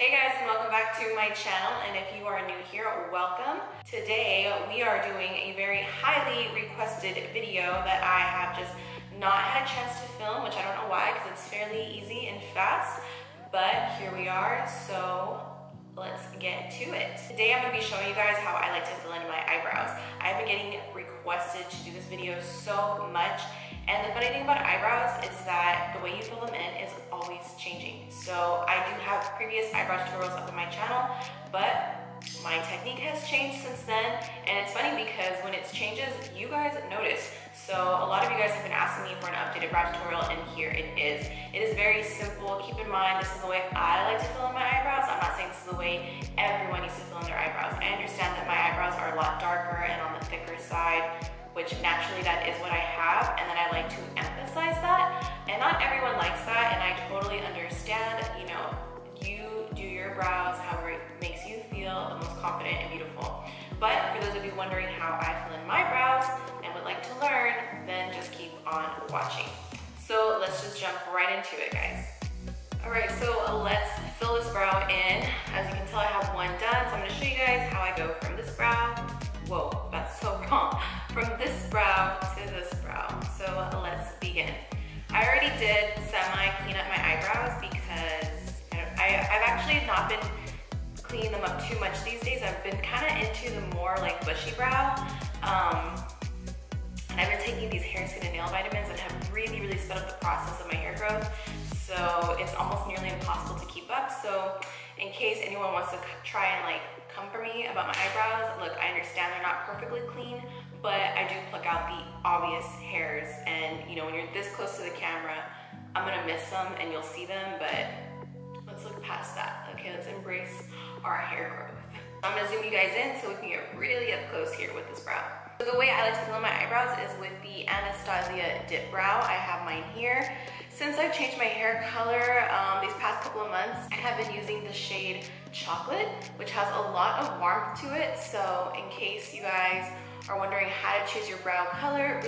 Hey guys, and welcome back to my channel, and if you are new here, welcome. Today we are doing a very highly requested video that I have just not had a chance to film, which I don't know why, because it's fairly easy and fast, but here we are, so let's get to it. Today I'm going to be showing you guys how I like to fill in my eyebrows. I've been getting requested to do this video so much, and the funny thing about eyebrows is that the way you fill them in is always changing. So I do have previous eyebrow tutorials up on my channel, but my technique has changed since then, and it's funny because when it changes, you guys notice. So a lot of you guys have been asking me for an updated brow tutorial, and here it is. It is very simple. Keep in mind, this is the way I like to fill in my eyebrows. I'm not saying this is the way everyone needs to fill in their eyebrows. I understand that my eyebrows are a lot darker and on the thicker side, which naturally that is what I have, and then I like to emphasize that. And not everyone likes that, and I totally understand. You know, you do your brows however it makes you feel the most confident and beautiful. But for those of you wondering how I fill in my brows and would like to learn, then just keep on watching. So let's just jump right into it, guys. Alright, so let's fill this brow in. As you can tell, I have one done, so I'm gonna show you guys how I go from this brow. Whoa, that's so wrong. From this brow to this brow. So let's begin. I already did semi-clean up my eyebrows because I've actually not been cleaning them up too much these days. I've been kind of into the more like bushy brow. And I've been taking these hair, skin, and nail vitamins that have really sped up the process of my hair growth. So it's almost nearly impossible to keep up. So in case anyone wants to try and like come for me about my eyebrows, look, I understand they're not perfectly clean, but I do pluck out the obvious hairs. And you know, when you're this close to the camera, I'm gonna miss them and you'll see them, but let's look past that. Okay, let's embrace our hair growth. I'm gonna zoom you guys in so we can get really up close here with this brow. So the way I like to fill in my eyebrows is with the Anastasia dip brow. I have mine here. Since I've changed my hair color these past couple of months, I have been using the shade Chocolate, which has a lot of warmth to it. So in case you guys are wondering how to choose your brow color,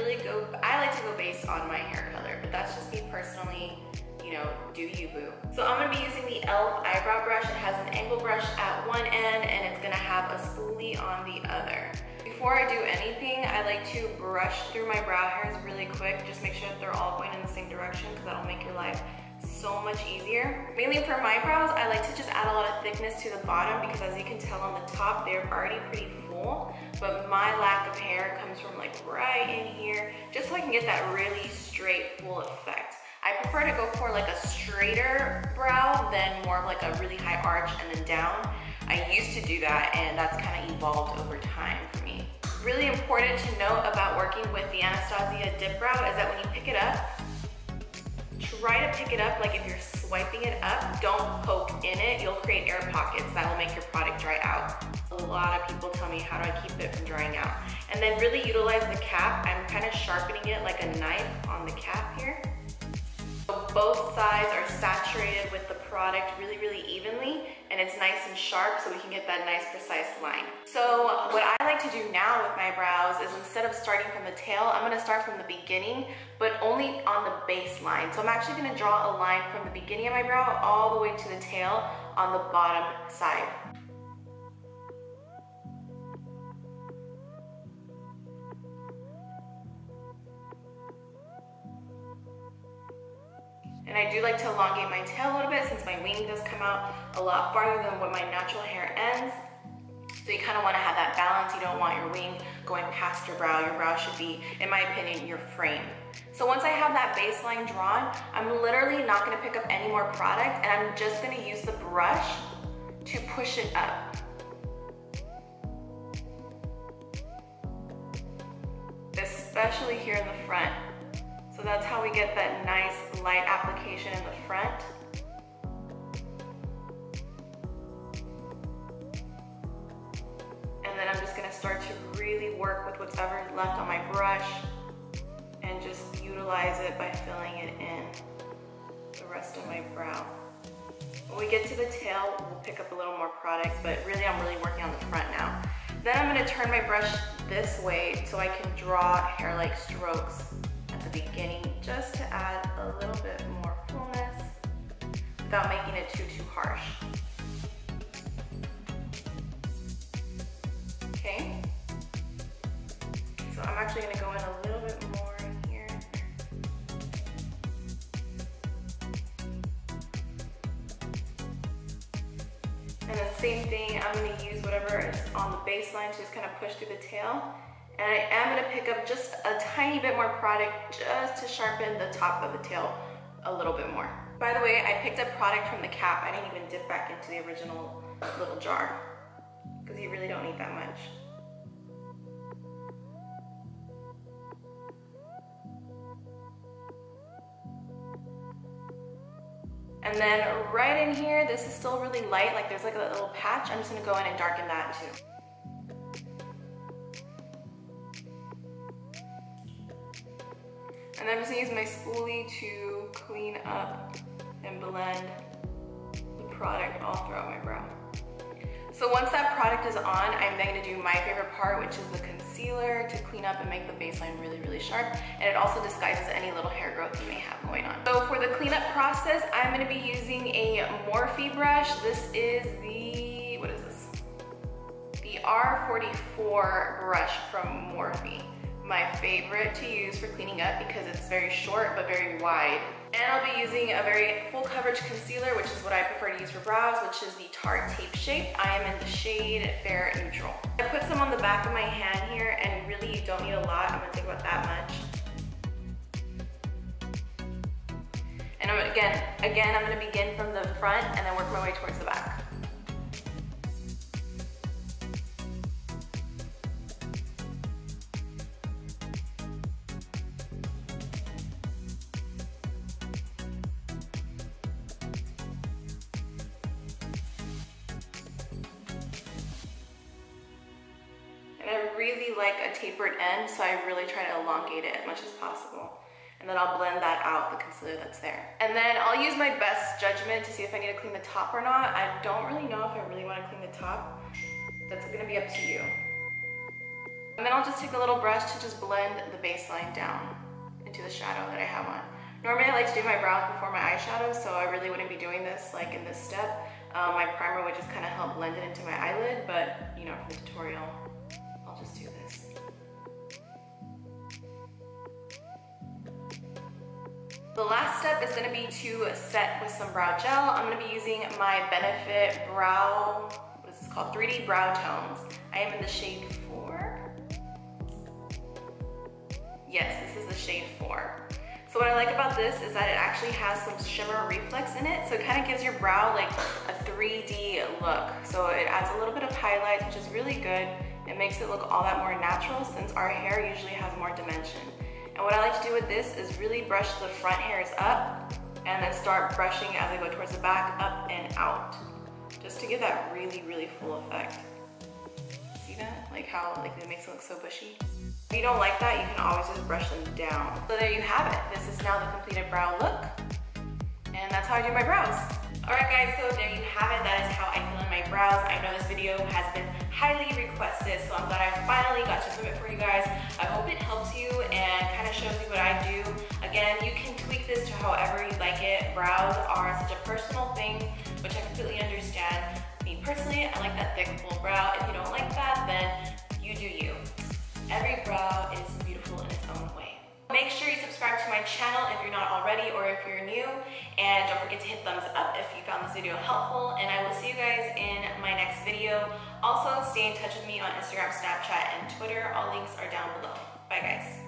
I like to go based on my hair color, but that's just me personally. You know, do you boo. So I'm gonna be using the e.l.f. eyebrow brush. It has an angle brush at one end and it's gonna have a spoolie on the other. Before I do anything, I like to brush through my brow hairs really quick. Just make sure that they're all going in the same direction because that'll make your life so much easier. Mainly for my brows, I like to just add a lot of thickness to the bottom because as you can tell on the top, they're already pretty full. But my lack of hair comes from like right in here, just so I can get that really straight, full effect. I prefer to go for like a straighter brow than more of like a really high arch and then down. I used to do that and that's kind of evolved over time for me. Really important to note about working with the Anastasia dip brow is that when you pick it up, try to pick it up like if you're swiping it up, don't poke in it. You'll create air pockets that will make your product dry out. A lot of people tell me how do I keep it from drying out. And then really utilize the cap. I'm kind of sharpening it like a knife on the cap here. So both sides are saturated with the product really evenly, and it's nice and sharp so we can get that nice precise line. So what I like to do now with my brows is instead of starting from the tail, I'm gonna start from the beginning, but only on the baseline. So I'm actually gonna draw a line from the beginning of my brow all the way to the tail on the bottom side. And I do like to elongate my tail a little bit since my wing does come out a lot farther than what my natural hair ends. So you kind of want to have that balance. You don't want your wing going past your brow. Your brow should be, in my opinion, your frame. So once I have that baseline drawn, I'm literally not going to pick up any more product and I'm just going to use the brush to push it up. Especially here in the front. So that's how we get that nice light application in the front. And then I'm just gonna start to really work with whatever is left on my brush and just utilize it by filling it in the rest of my brow. When we get to the tail, we'll pick up a little more product, but really I'm working on the front now. Then I'm gonna turn my brush this way so I can draw hair-like strokes the beginning just to add a little bit more fullness without making it too harsh. same thing. I'm gonna use whatever is on the baseline to just kind of push through the tail. And I am gonna pick up just a tiny bit more product just to sharpen the top of the tail a little bit more. By the way, I picked up product from the cap. I didn't even dip back into the original little jar because you really don't need that much. And then right in here, this is still really light, like there's like a little patch. I'm just gonna go in and darken that too. And I'm just gonna use my spoolie to clean up and blend the product all throughout my brow. So once that product is on, I'm then gonna do my favorite part, which is the concealer to clean up and make the baseline really, really sharp. And it also disguises any little hair growth you may have going on. So for the cleanup process, I'm gonna be using a Morphe brush. This is the, what is this? The R44 brush from Morphe. My favorite to use for cleaning up because it's very short but very wide. And I'll be using a very full coverage concealer, which is what I prefer to use for brows, which is the Tarte Tape Shape. I am in the shade Fair Neutral. I put some on the back of my hand here, and really you don't need a lot. I'm gonna take about that much. And I'm again, I'm gonna begin from the front and then work my way towards the back. And I really like a tapered end, so I really try to elongate it as much as possible. And then I'll blend that out, the concealer that's there. And then I'll use my best judgment to see if I need to clean the top or not. I don't really know if I really want to clean the top. That's gonna be up to you. And then I'll just take a little brush to just blend the baseline down into the shadow that I have on. Normally I like to do my brows before my eyeshadow, so I really wouldn't be doing this like in this step. My primer would just kind of help blend it into my eyelid, but you know, for the tutorial, I'll just do this. The last step is going to be to set with some brow gel. I'm going to be using my Benefit Brow, what is this called? 3D Brow Tones. I am in the shade 4. Yes, this is the shade 4. So what I like about this is that it actually has some shimmer reflex in it. So it kind of gives your brow like a 3D look. So it adds a little bit of highlights, which is really good. It makes it look all that more natural since our hair usually has more dimension. And what I like to do with this is really brush the front hairs up and then start brushing as I go towards the back, up and out. Just to give that really, really full effect. See that? Like how it makes it look so bushy? If you don't like that, you can always just brush them down. So there you have it. This is now the completed brow look. And that's how I do my brows. Alright guys, so there you have it. That is how I fill in my brows. I know this video has been highly requested, so I'm glad I finally got to film it for you guys. I hope it helps you and kind of shows you what I do. Again, you can tweak this to however you like it. Brows are such a personal thing, which I completely understand. Me personally, I like that thick, full brow. If you don't like that, then you do you. Every brow is beautiful in its own way. Make sure you subscribe to my channel if you're not already or if you're new. And don't forget to hit thumbs up if you found this video helpful. And I will see you guys in my next video. Also, stay in touch with me on Instagram, Snapchat, and Twitter. All links are down below. Bye guys.